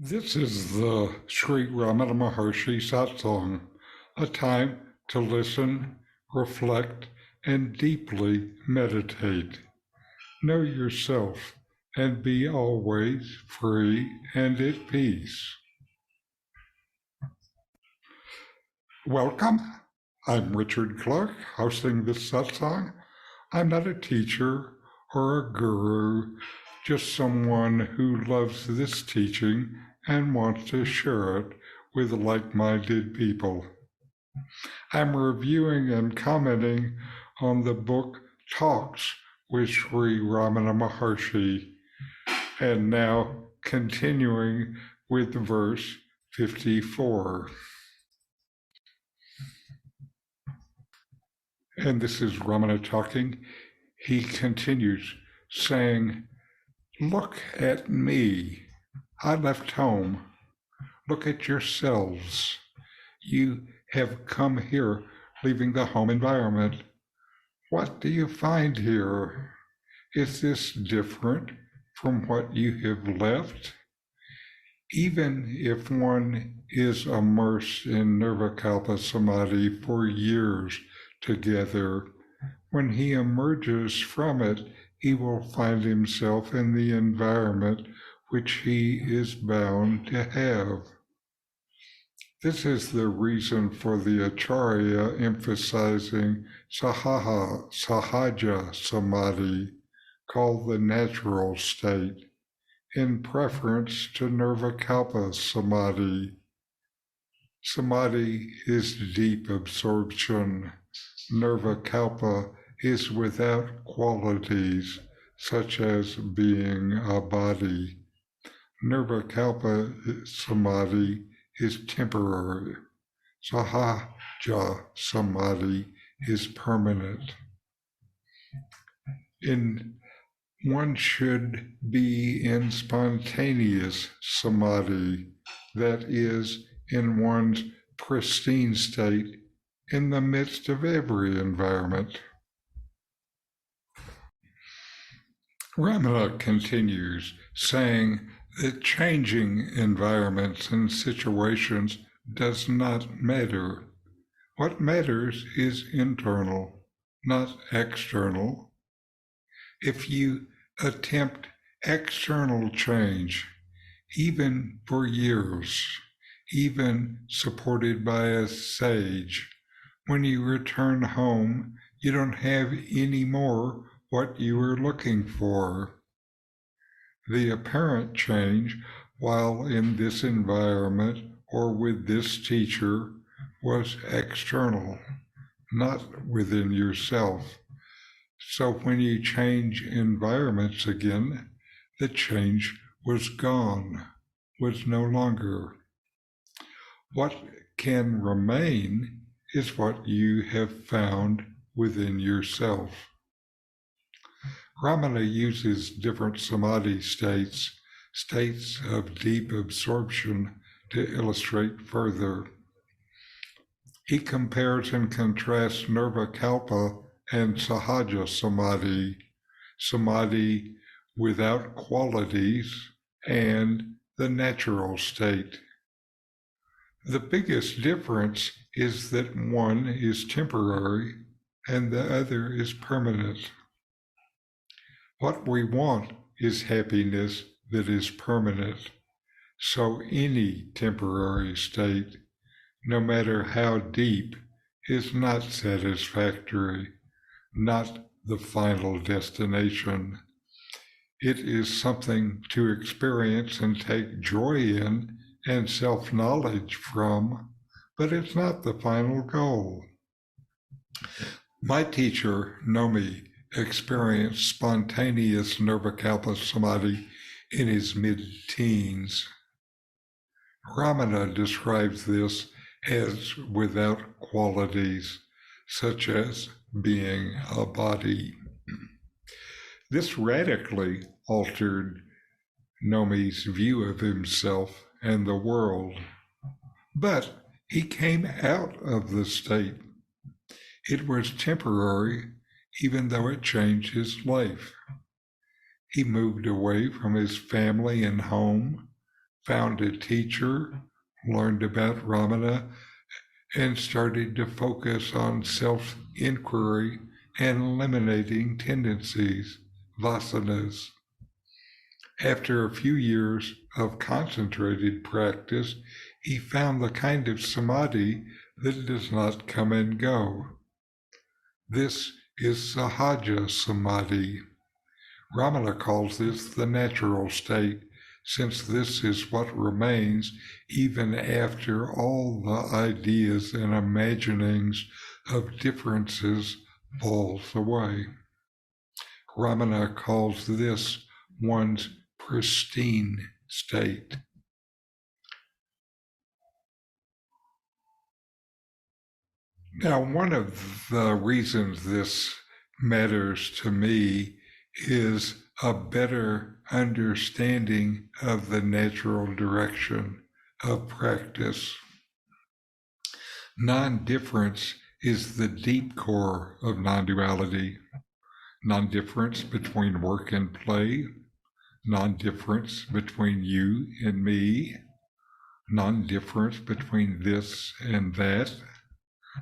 This is the Sri Ramana Maharshi Satsang, a time to listen, reflect, and deeply meditate. Know yourself and be always free and at peace. Welcome. I'm Richard Clarke, hosting this satsang. I'm not a teacher or a guru, just someone who loves this teaching and wants to share it with like-minded people. I'm reviewing and commenting on the book Talks with Sri Ramana Maharshi, and now continuing with verse 54. And this is Ramana talking. He continues saying, "Look at me. I left home. Look at yourselves. You have come here leaving the home environment. What do you find here? Is this different from what you have left? Even if one is immersed in Nirvikalpa Samadhi for years together, when he emerges from it, he will find himself in the environment which he is bound to have. This is the reason for the Acharya emphasizing Sahaja Samadhi, called the natural state, in preference to Nirvikalpa Samadhi. Samadhi is deep absorption. Nirvikalpa is without qualities such as being a body. Nirvikalpa Samadhi is temporary. Sahaja Samadhi is permanent. One should be in spontaneous Samadhi, that is, in one's pristine state in the midst of every environment. Ramana continues, saying that changing environments and situations does not matter. What matters is internal, not external. If you attempt external change, even for years, even supported by a sage, when you return home, you don't have any more what you were looking for. The apparent change while in this environment or with this teacher was external, not within yourself. So when you change environments again, the change was gone, was no longer. What can remain is what you have found within yourself. Ramana uses different samadhi states of deep absorption, to illustrate further. He compares and contrasts Nirvikalpa and Sahaja Samadhi, Samadhi without qualities, and the natural state. The biggest difference is that one is temporary and the other is permanent. What we want is happiness that is permanent. So any temporary state, no matter how deep, is not satisfactory, not the final destination. It is something to experience and take joy in and self-knowledge from, but it's not the final goal. My teacher, Nome, experienced spontaneous Nirvikalpa Samadhi in his mid-teens. Ramana describes this as without qualities, such as being a body. This radically altered Nome's view of himself and the world, but he came out of the state. It was temporary, even though it changed his life. He moved away from his family and home, found a teacher, learned about Ramana, and started to focus on self-inquiry and eliminating tendencies, vasanas. After a few years of concentrated practice, he found the kind of samadhi that does not come and go. This is Sahaja samadhi. Ramana calls this the natural state, since this is what remains even after all the ideas and imaginings of differences falls away. Ramana calls this one's pristine state. Now, one of the reasons this matters to me is a better understanding of the natural direction of practice. Non-difference is the deep core of non-duality. Non-difference between work and play, non-difference between you and me, non-difference between this and that,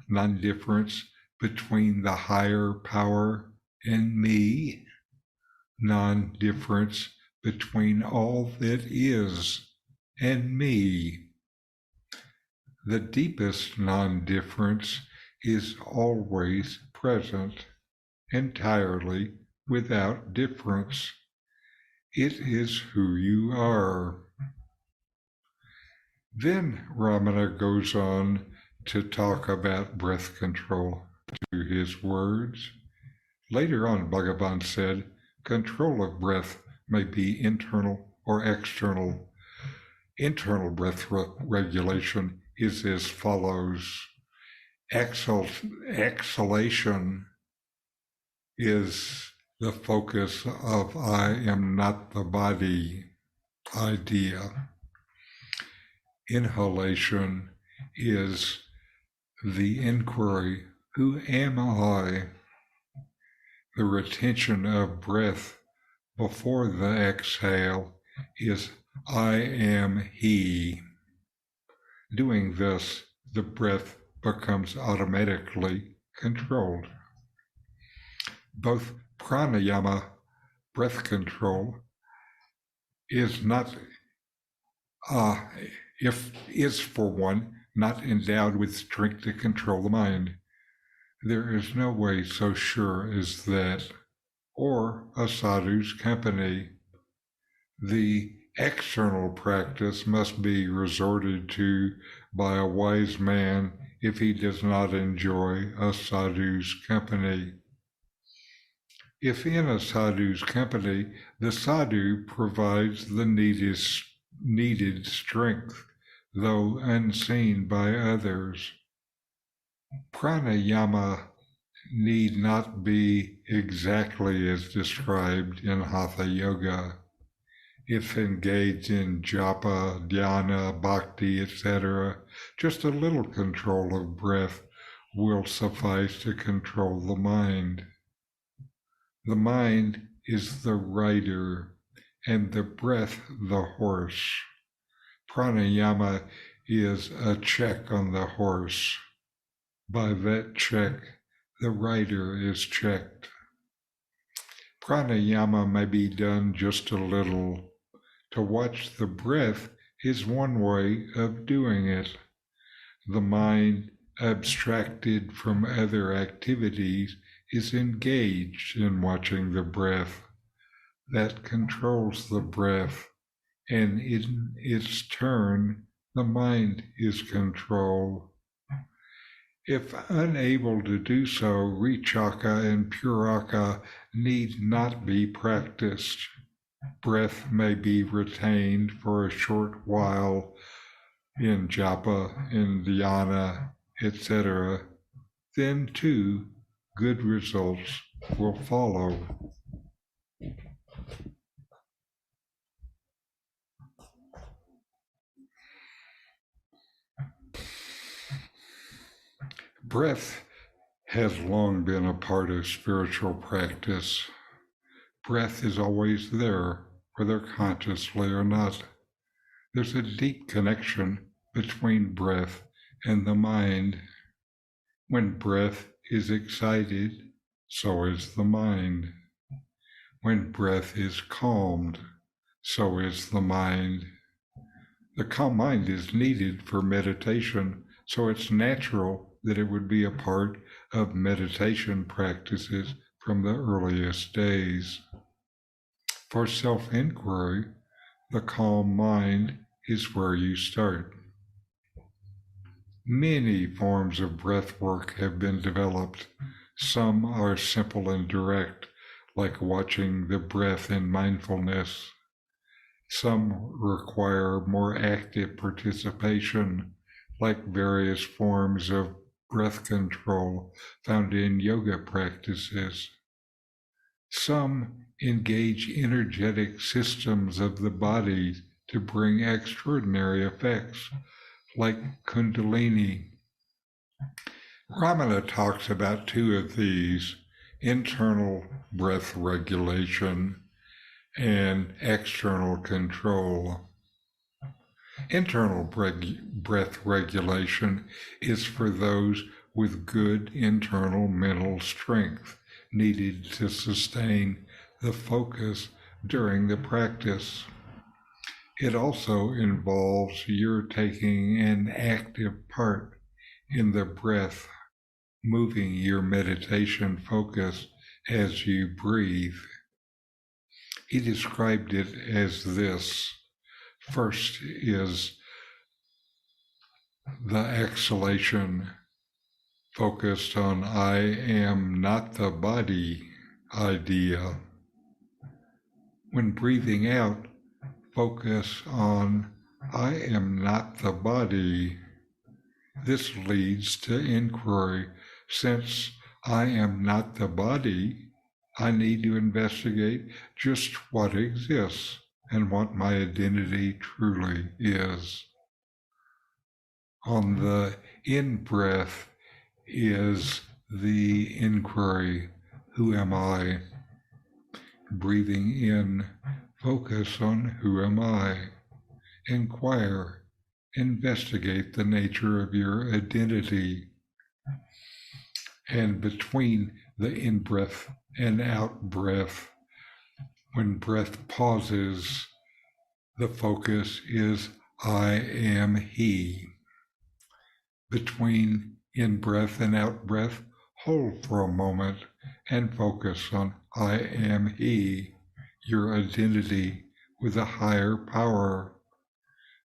non-difference between the higher power and me, non-difference between all that is and me. The deepest non-difference is always present, entirely without difference. It is who you are. Then Ramana goes on to talk about breath control to his words. Later on, Bhagavan said, control of breath may be internal or external. Internal breath regulation is as follows. Exhalation is the focus of I am not the body idea. Inhalation is the inquiry, who am I? The retention of breath before the exhale is I am he. Doing this, the breath becomes automatically controlled. Both pranayama, breath control, is not, is for one not endowed with strength to control the mind. There is no way so sure as that, or a sadhu's company. The external practice must be resorted to by a wise man if he does not enjoy a sadhu's company. If in a sadhu's company, the sadhu provides the needed strength, though unseen by others. Pranayama need not be exactly as described in Hatha Yoga. If engaged in japa, dhyana, bhakti, etc., just a little control of breath will suffice to control the mind. The mind is the rider, and the breath the horse. Pranayama is a check on the horse. By that check, the rider is checked. Pranayama may be done just a little. To watch the breath is one way of doing it. The mind, abstracted from other activities, is engaged in watching the breath. That controls the breath, and in its turn, the mind is controlled. If unable to do so, Richaka and Puraka need not be practiced. Breath may be retained for a short while in japa, in dhyana, etc. Then too, good results will follow. Breath has long been a part of spiritual practice. Breath is always there, whether consciously or not. there's a deep connection between breath and the mind. When breath is excited, so is the mind. When breath is calmed, so is the mind. The calm mind is needed for meditation, so it's natural that it would be a part of meditation practices from the earliest days. For self-inquiry, the calm mind is where you start. Many forms of breath work have been developed. Some are simple and direct, like watching the breath in mindfulness. Some require more active participation, like various forms of breath control found in yoga practices. Some engage energetic systems of the body to bring extraordinary effects, like Kundalini. Ramana talks about two of these, internal breath regulation and external control. Internal breath regulation is for those with good internal mental strength needed to sustain the focus during the practice. It also involves your taking an active part in the breath, moving your meditation focus as you breathe. He described it as this. First is the exhalation focused on I am not the body idea. When breathing out, focus on I am not the body. This leads to inquiry. Since I am not the body, I need to investigate just what exists and what my identity truly is. On the in-breath is the inquiry, who am I? Breathing in, focus on who am I? Inquire, investigate the nature of your identity. And between the in-breath and out-breath, when breath pauses, the focus is I am he. Between in-breath and out-breath, hold for a moment and focus on I am he, your identity with a higher power.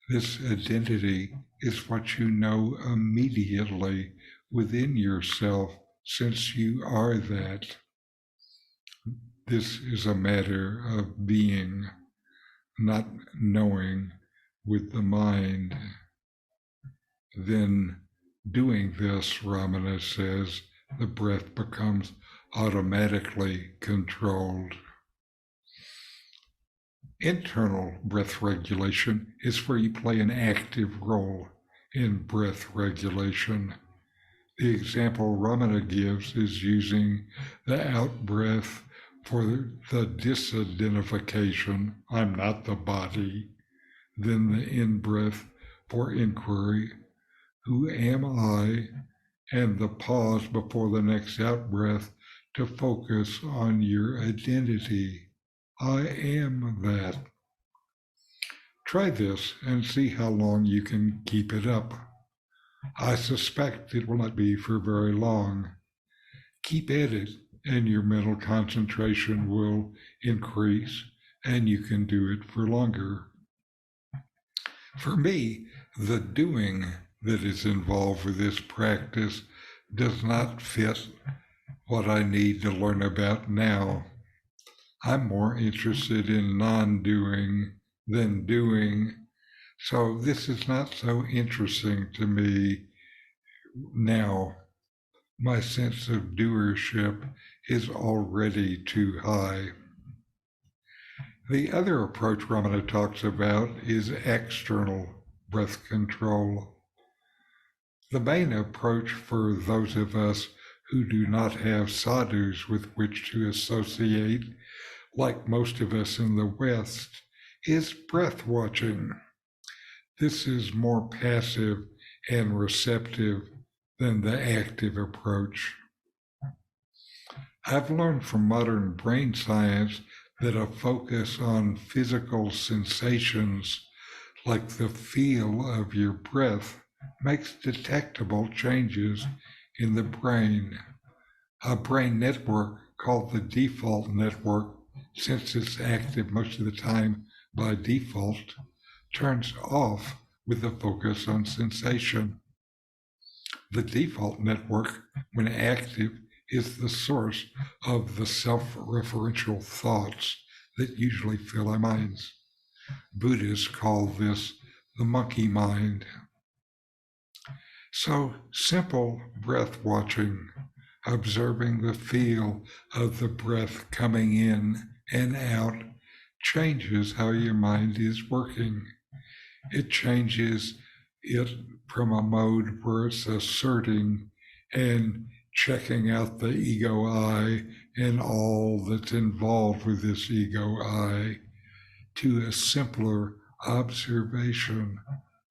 This identity is what you know immediately within yourself, since you are that. This is a matter of being, not knowing with the mind. Then doing this, Ramana says, the breath becomes automatically controlled. Internal breath regulation is where you play an active role in breath regulation. The example Ramana gives is using the out-breath for the disidentification, I'm not the body, then the in-breath for inquiry, who am I, and the pause before the next out-breath to focus on your identity. I am that. Try this and see how long you can keep it up. I suspect it will not be for very long. Keep at it, and your mental concentration will increase, and you can do it for longer. For me, the doing that is involved with this practice does not fit what I need to learn about now. I'm more interested in non-doing than doing, so this is not so interesting to me now. My sense of doership is already too high. The other approach Ramana talks about is external breath control. The main approach for those of us who do not have sadhus with which to associate, like most of us in the West, is breath watching. This is more passive and receptive than the active approach. I've learned from modern brain science that a focus on physical sensations like the feel of your breath makes detectable changes in the brain. A brain network called the default network, since it's active most of the time by default, turns off with a focus on sensation. The default network, when active, is the source of the self-referential thoughts that usually fill our minds. Buddhists call this the monkey mind. So simple breath watching, observing the feel of the breath coming in and out, changes how your mind is working. It changes it from a mode where it's asserting and checking out the ego I and all that's involved with this ego I, to a simpler observation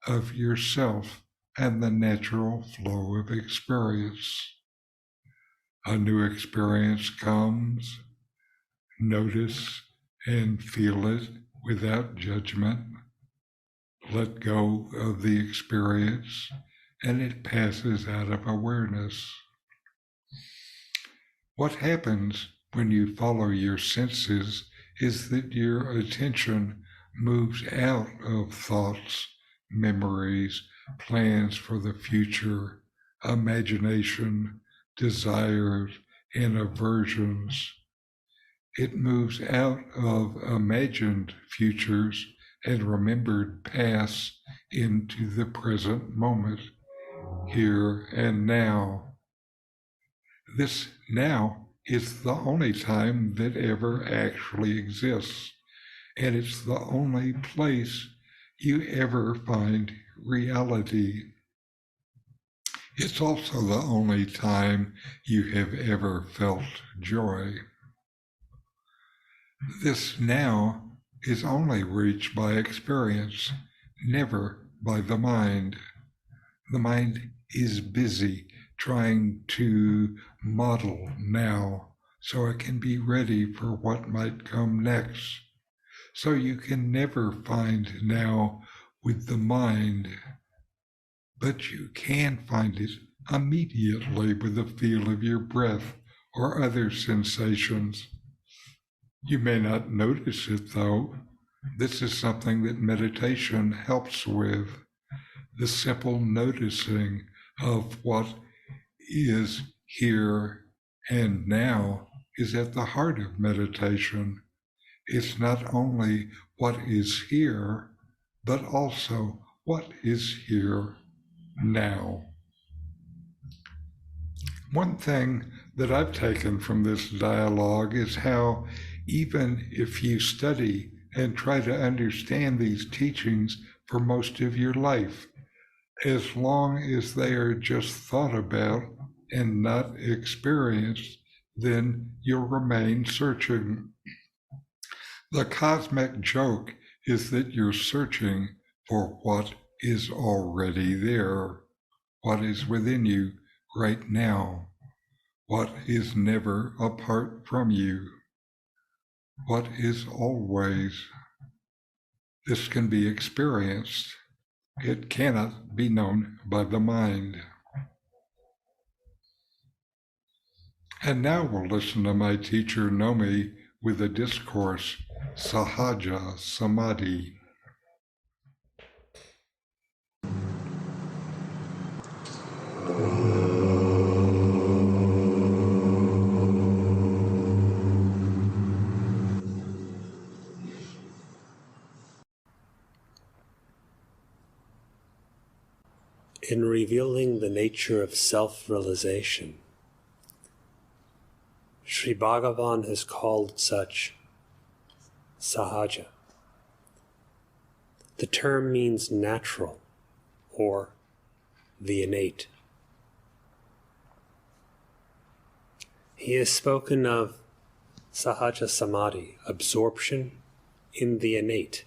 of yourself and the natural flow of experience. A new experience comes, notice and feel it without judgment. Let go of the experience, and it passes out of awareness. What happens when you follow your senses is that your attention moves out of thoughts, memories, plans for the future, imagination, desires, and aversions. It moves out of imagined futures and remembered past into the present moment, here and now. This now is the only time that ever actually exists, and it's the only place you ever find reality. It's also the only time you have ever felt joy. This now is only reached by experience, never by the mind. The mind is busy trying to model now so it can be ready for what might come next. So you can never find now with the mind, but you can find it immediately with the feel of your breath or other sensations. You may not notice it, though. This is something that meditation helps with. The simple noticing of what is here and now is at the heart of meditation. It's not only what is here, but also what is here now. One thing that I've taken from this dialogue is how even if you study and try to understand these teachings for most of your life, as long as they are just thought about and not experienced, then you'll remain searching. The cosmic joke is that you're searching for what is already there, what is within you right now, what is never apart from you, what is always. This can be experienced. It cannot be known by the mind. And now we'll listen to my teacher Nome with the discourse, Sahaja Samadhi. In revealing the nature of self-realization, Sri Bhagavan has called such Sahaja. The term means natural or the innate. He has spoken of Sahaja Samadhi, absorption in the innate.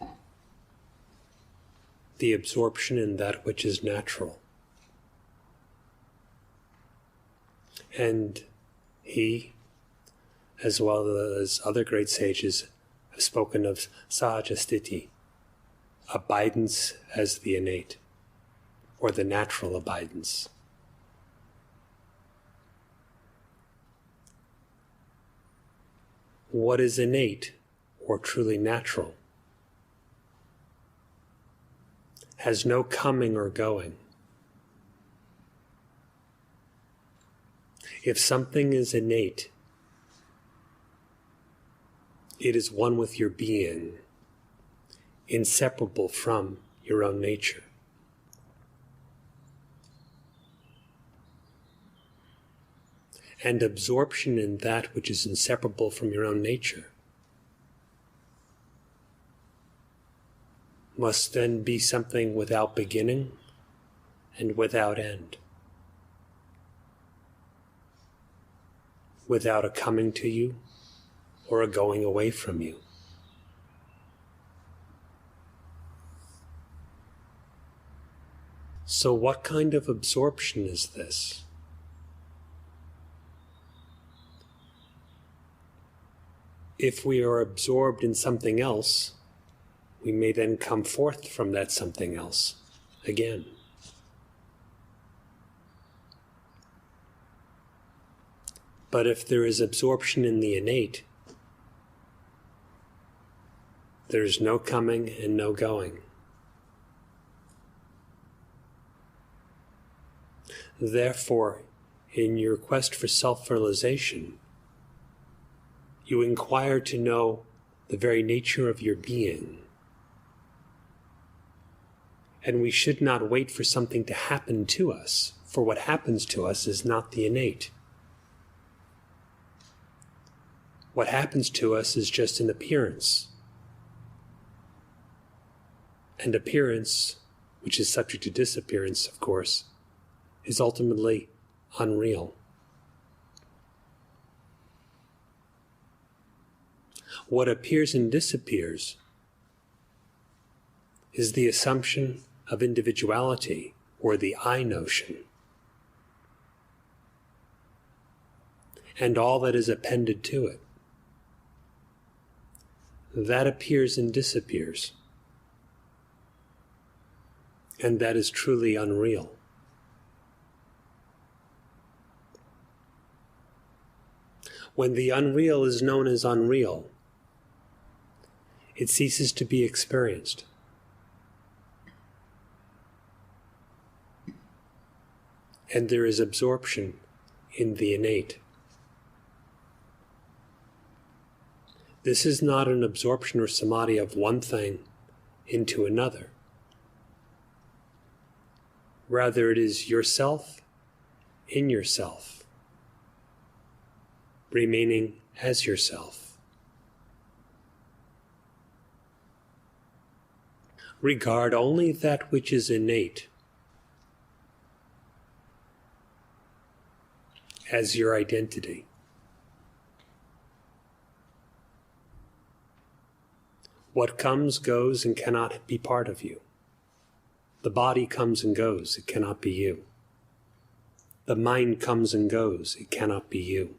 the absorption in that which is natural. And he, as well as other great sages, have spoken of Sahaja sthiti, abidance as the innate, or the natural abidance. What is innate, or truly natural, has no coming or going. If something is innate, it is one with your being, inseparable from your own nature. And absorption in that which is inseparable from your own nature must then be something without beginning and without end, without a coming to you or a going away from you. So what kind of absorption is this? If we are absorbed in something else, we may then come forth from that something else again. But if there is absorption in the innate, there is no coming and no going. Therefore, in your quest for self-realization, you inquire to know the very nature of your being. And we should not wait for something to happen to us, for what happens to us is not the innate. What happens to us is just an appearance. And appearance, which is subject to disappearance, of course, is ultimately unreal. What appears and disappears is the assumption of individuality, or the I notion, and all that is appended to it. That appears and disappears, and that is truly unreal. When the unreal is known as unreal, it ceases to be experienced. And there is absorption in the innate. This is not an absorption or samadhi of one thing into another. Rather, it is yourself in yourself, remaining as yourself. Regard only that which is innate as your identity. What comes, goes, and cannot be part of you. The body comes and goes, it cannot be you. The mind comes and goes, it cannot be you.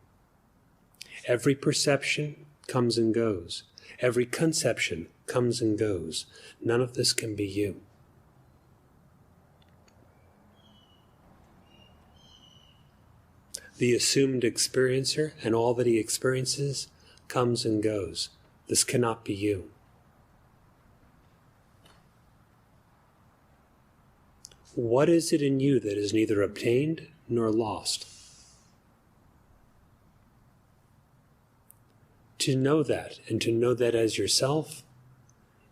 Every perception comes and goes. Every conception comes and goes. None of this can be you. The assumed experiencer and all that he experiences comes and goes. This cannot be you. What is it in you that is neither obtained nor lost? To know that, and to know that as yourself,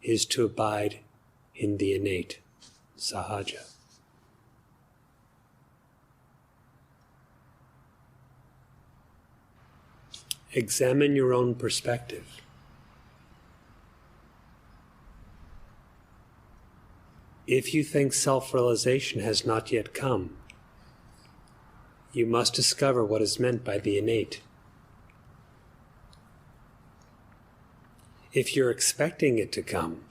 is to abide in the innate, Sahaja. Examine your own perspective. If you think self-realization has not yet come, you must discover what is meant by the innate. If you're expecting it to come,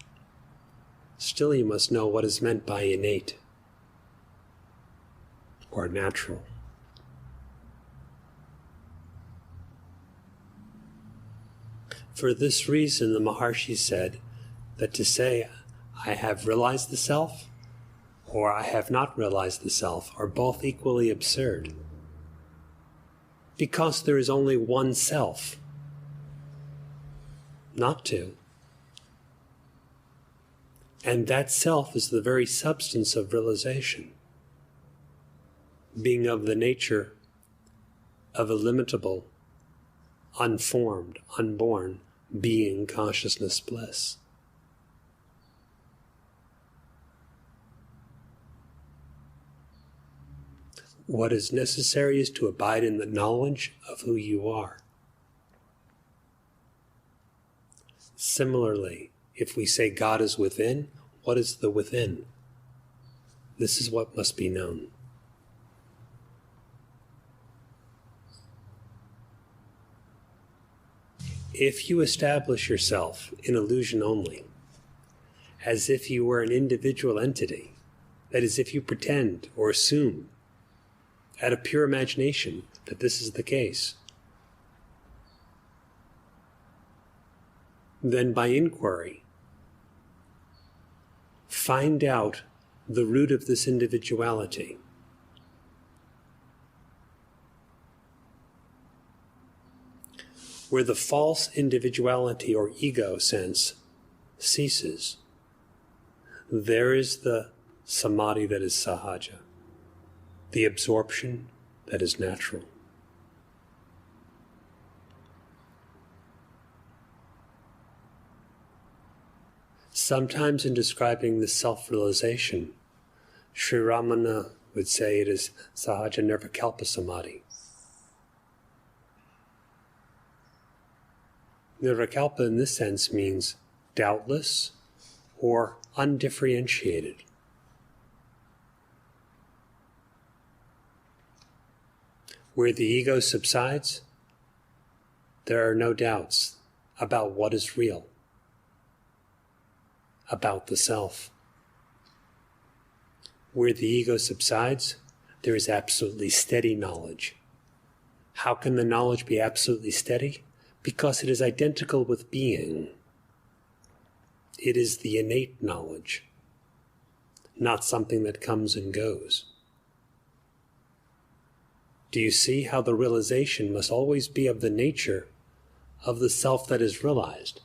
still you must know what is meant by innate or natural. For this reason, the Maharshi said that to say, I have realized the self, or I have not realized the self, are both equally absurd. Because there is only one self, not two. And that self is the very substance of realization, being of the nature of illimitable, unformed, unborn being, consciousness, bliss. What is necessary is to abide in the knowledge of who you are. Similarly, if we say God is within, what is the within? This is what must be known. If you establish yourself in illusion only, as if you were an individual entity, that is, if you pretend or assume out of pure imagination that this is the case, then by inquiry, find out the root of this individuality. Where the false individuality or ego sense ceases, there is the Samadhi that is Sahaja, the absorption that is natural. Sometimes in describing this self-realization, Sri Ramana would say it is Sahaja Nirvikalpa Samadhi. Nirvikalpa in this sense means doubtless or undifferentiated. Where the ego subsides, there are no doubts about what is real, about the self. Where the ego subsides, there is absolutely steady knowledge. How can the knowledge be absolutely steady? Because it is identical with being. It is the innate knowledge, not something that comes and goes. Do you see how the realization must always be of the nature of the self that is realized?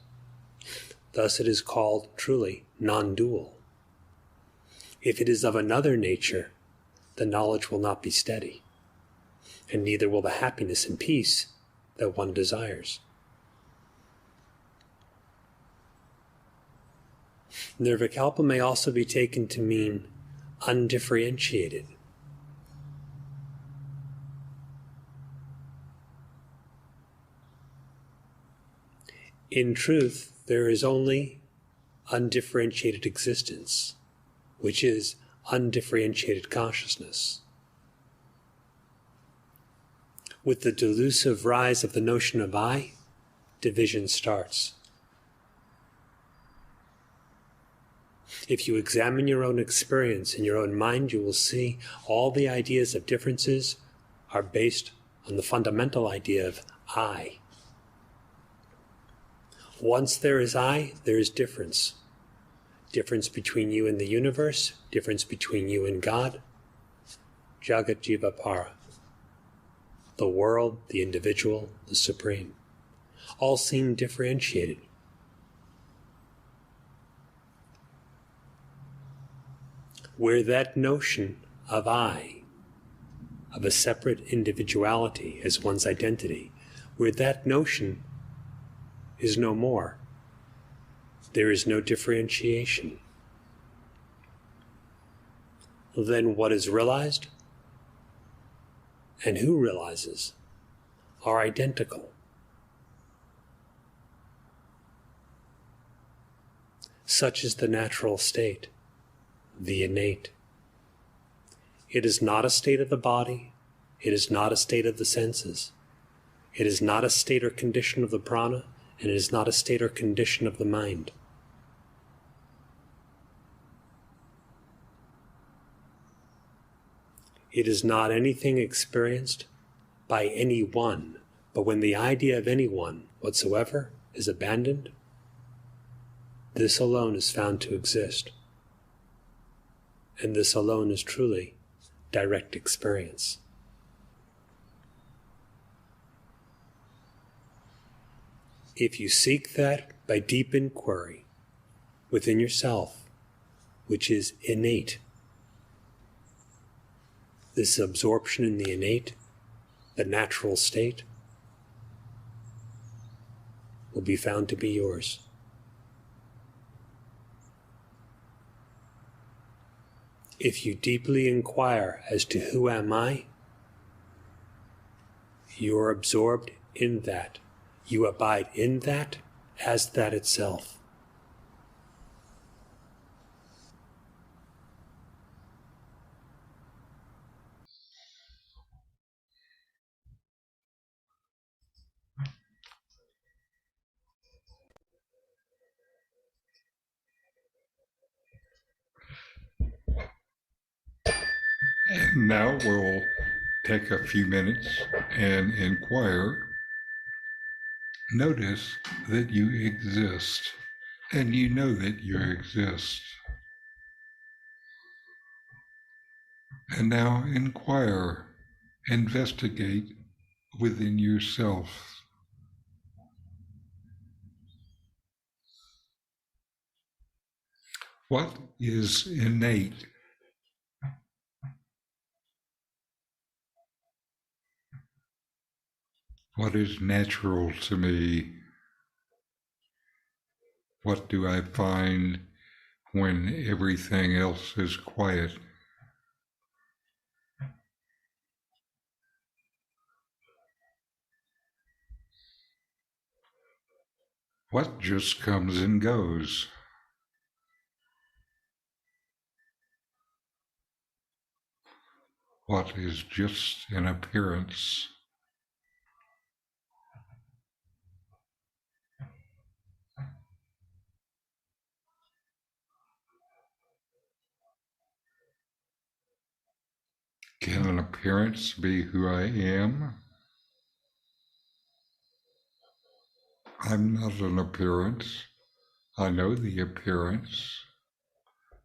Thus it is called truly non-dual. If it is of another nature, the knowledge will not be steady, and neither will the happiness and peace that one desires. Nirvikalpa may also be taken to mean undifferentiated. In truth, there is only undifferentiated existence, which is undifferentiated consciousness. With the delusive rise of the notion of I, division starts. If you examine your own experience in your own mind, you will see all the ideas of differences are based on the fundamental idea of I. Once there is I, there is difference. Difference between you and the universe, difference between you and God. Jagat Jiva Para. The world, the individual, the supreme. All seem differentiated. Where that notion of I, of a separate individuality as one's identity, where that notion is no more, there is no differentiation. Then what is realized and who realizes are identical. Such is the natural state, the innate. It is not a state of the body, it is not a state of the senses, it is not a state or condition of the prana, and it is not a state or condition of the mind. It is not anything experienced by anyone, but when the idea of anyone whatsoever is abandoned, this alone is found to exist. And this alone is truly direct experience. If you seek that by deep inquiry within yourself, which is innate, this absorption in the innate, the natural state, will be found to be yours. If you deeply inquire as to who am I, you are absorbed in that. You abide in that as that itself. And now we'll take a few minutes and inquire. Notice that you exist, and you know that you exist. And now inquire, investigate within yourself. What is innate? What is natural to me? What do I find when everything else is quiet? What just comes and goes? What is just an appearance? Can an appearance be who I am? I'm not an appearance. I know the appearance,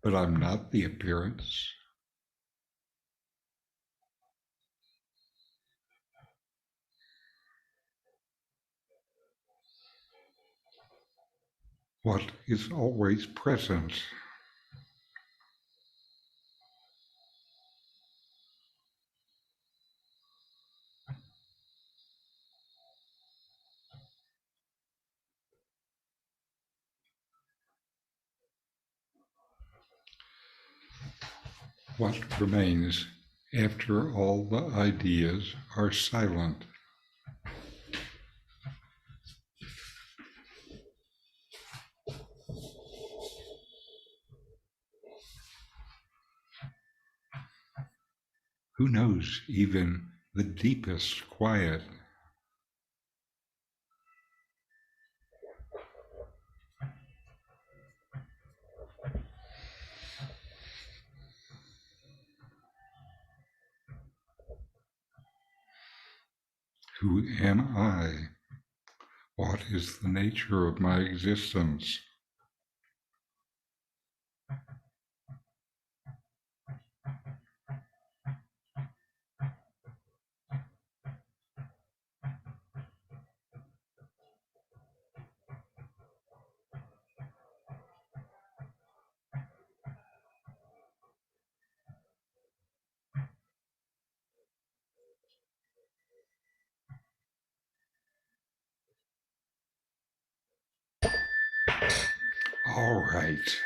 but I'm not the appearance. What is always present? What remains after all the ideas are silent? Who knows even the deepest quiet? Who am I? What is the nature of my existence? All right.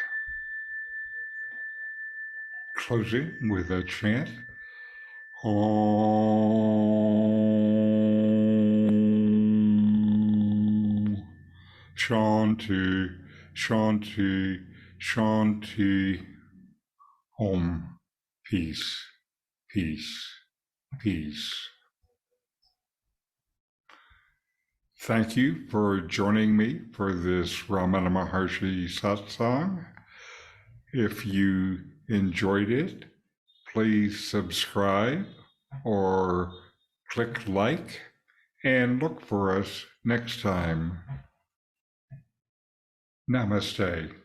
Closing with a chant. Om Shanti, Shanti, Shanti. Om. Peace, peace, peace. Thank you for joining me for this Ramana Maharshi Satsang. If you enjoyed it, please subscribe or click like and look for us next time. Namaste.